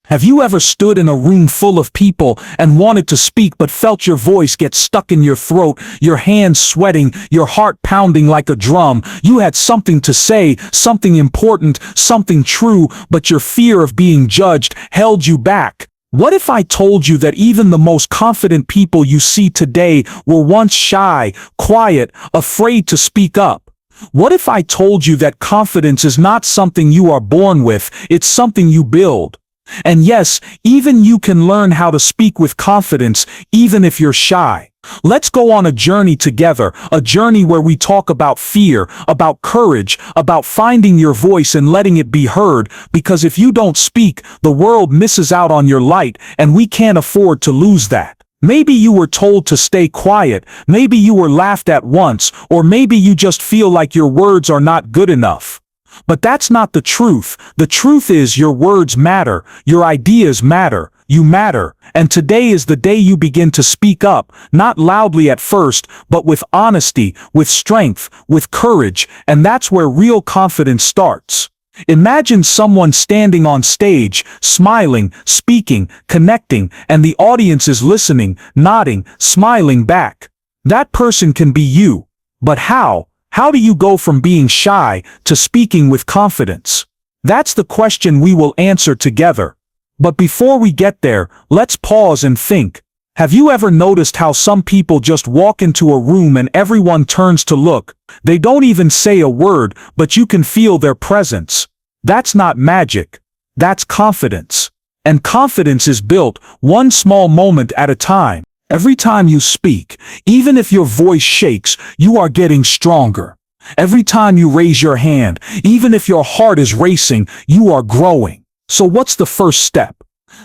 Have you ever stood in a room full of people and wanted to speak but felt your voice get stuck in your throat, your hands sweating, your heart pounding like a drum? You had something to say, something important, something true, but your fear of being judged held you back. What if I told you that even the most confident people you see today were once shy, quiet, afraid to speak up? What if I told you that confidence is not something you are born with, it's something you build? And yes, even you can learn how to speak with confidence, even if you're shy. Let's go on a journey together, a journey where we talk about fear, about courage, about finding your voice and letting it be heard, because if you don't speak, the world misses out on your light, and we can't afford to lose that. Maybe you were told to stay quiet, maybe you were laughed at once, or maybe you just feel like your words are not good enough. But that's not the truth. The truth is your words matter, your ideas matter, you matter, and today is the day you begin to speak up, not loudly at first, but with honesty, with strength, with courage, and that's where real confidence starts. Imagine someone standing on stage, smiling, speaking, connecting, and the audience is listening, nodding, smiling back. That person can be you. But how? How do you go from being shy to speaking with confidence? That's the question we will answer together. But before we get there, let's pause and think. Have you ever noticed how some people just walk into a room and everyone turns to look? They don't even say a word, but you can feel their presence. That's not magic. That's confidence. And confidence is built one small moment at a time. Every time you speak, even if your voice shakes, you are getting stronger. Every time you raise your hand, even if your heart is racing, you are growing. So what's the first step?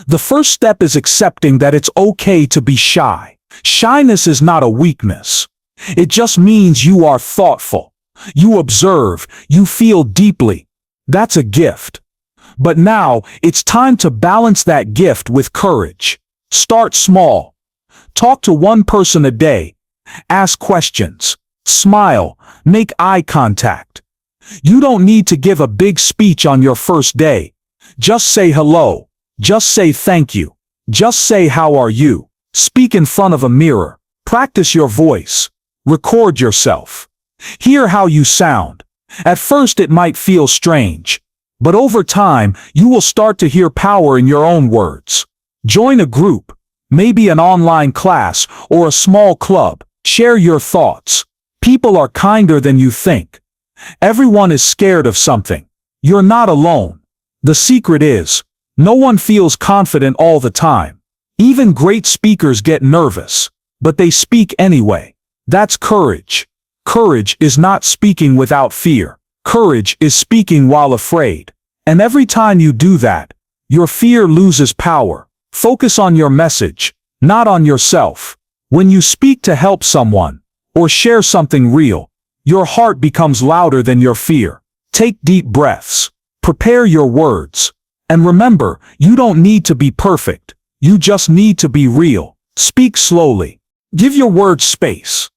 The first step is accepting that it's okay to be shy. Shyness is not a weakness. It just means you are thoughtful. You observe, you feel deeply. That's a gift. But now, it's time to balance that gift with courage. Start small. Talk to one person a day. Ask questions. Smile. Make eye contact. You don't need to give a big speech on your first day. Just say hello. Just say thank you. Just say how are you. Speak in front of a mirror. Practice your voice. Record yourself. Hear how you sound. At first it might feel strange, but over time you will start to hear power in your own words. Join a group. Maybe an online class or a small club. Share your thoughts. People are kinder than you think. Everyone is scared of something. You're not alone. The secret is, no one feels confident all the time. Even great speakers get nervous, but they speak anyway. That's courage. Courage is not speaking without fear. Courage is speaking while afraid. And every time you do that, your fear loses power. Focus on your message, not on yourself. When you speak to help someone, or share something real, your heart becomes louder than your fear. Take deep breaths. Prepare your words. And remember, you don't need to be perfect. You just need to be real. Speak slowly. Give your words space.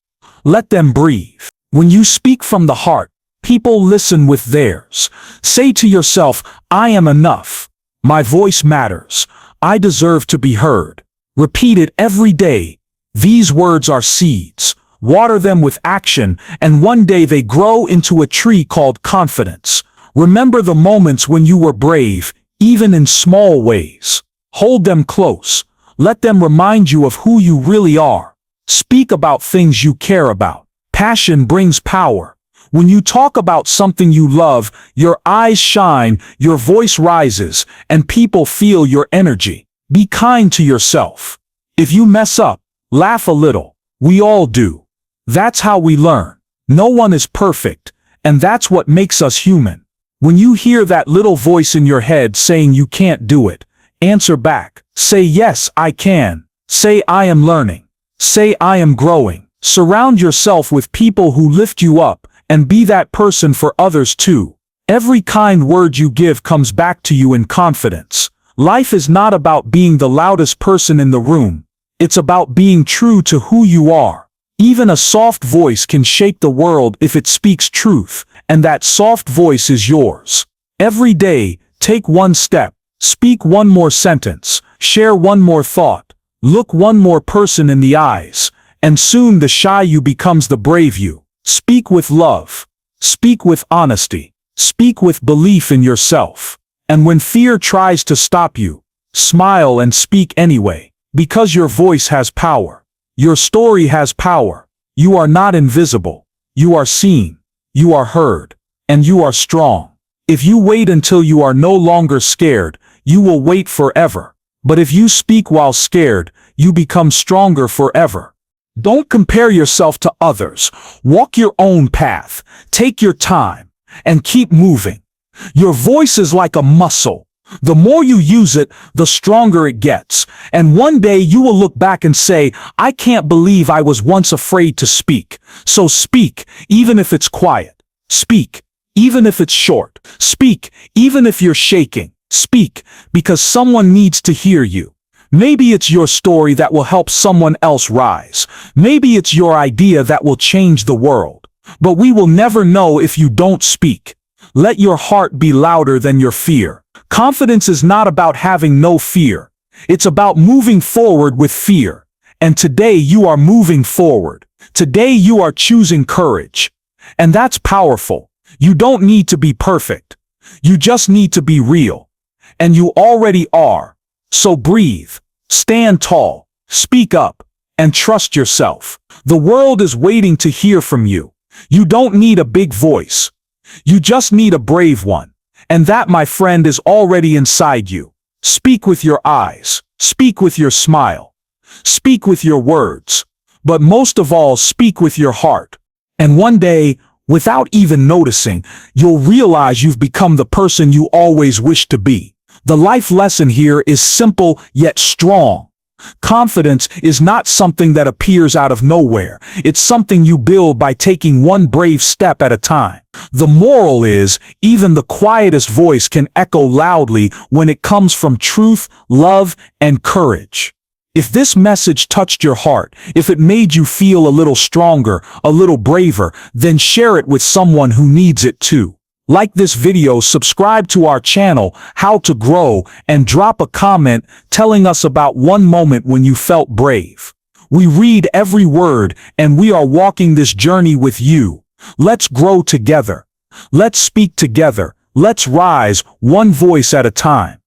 Let them breathe. When you speak from the heart, people listen with theirs. Say to yourself, I am enough. My voice matters. I deserve to be heard. Repeat it every day. These words are seeds. Water them with action, and one day they grow into a tree called confidence. Remember the moments when you were brave, even in small ways. Hold them close. Let them remind you of who you really are. Speak about things you care about. Passion brings power. When you talk about something you love, your eyes shine, your voice rises, and people feel your energy. Be kind to yourself. If you mess up, laugh a little. We all do. That's how we learn. No one is perfect, and that's what makes us human. When you hear that little voice in your head saying you can't do it, answer back. Say yes, I can. Say I am learning. Say I am growing. Surround yourself with people who lift you up, and be that person for others too. Every kind word you give comes back to you in confidence. Life is not about being the loudest person in the room. It's about being true to who you are. Even a soft voice can shake the world if it speaks truth, and that soft voice is yours. Every day, take one step. Speak one more sentence, share one more thought, look one more person in the eyes, and soon the shy you becomes the brave you. Speak with love. Speak with honesty. Speak with belief in yourself. And when fear tries to stop you, smile and speak anyway, because your voice has power. Your story has power. You are not invisible. You are seen. You are heard. And you are strong. If you wait until you are no longer scared, you will wait forever. But if you speak while scared, you become stronger forever. Don't compare yourself to others. Walk your own path. Take your time. And keep moving. Your voice is like a muscle. The more you use it, the stronger it gets. And one day you will look back and say, I can't believe I was once afraid to speak. So speak, even if it's quiet. Speak, even if it's short. Speak, even if you're shaking. Speak, because someone needs to hear you. Maybe it's your story that will help someone else rise. Maybe it's your idea that will change the world. But we will never know if you don't speak. Let your heart be louder than your fear. Confidence is not about having no fear. It's about moving forward with fear. And today you are moving forward. Today you are choosing courage. And that's powerful. You don't need to be perfect. You just need to be real. And you already are. So breathe, stand tall, speak up, and trust yourself. The world is waiting to hear from you. You don't need a big voice. You just need a brave one. And that, my friend, is already inside you. Speak with your eyes. Speak with your smile. Speak with your words. But most of all, speak with your heart. And one day, without even noticing, you'll realize you've become the person you always wished to be. The life lesson here is simple yet strong. Confidence is not something that appears out of nowhere. It's something you build by taking one brave step at a time. The moral is, even the quietest voice can echo loudly when it comes from truth, love, and courage. If this message touched your heart, if it made you feel a little stronger, a little braver, then share it with someone who needs it too. Like this video, subscribe to our channel, How to Grow, and drop a comment telling us about one moment when you felt brave. We read every word, and we are walking this journey with you. Let's grow together. Let's speak together. Let's rise, one voice at a time.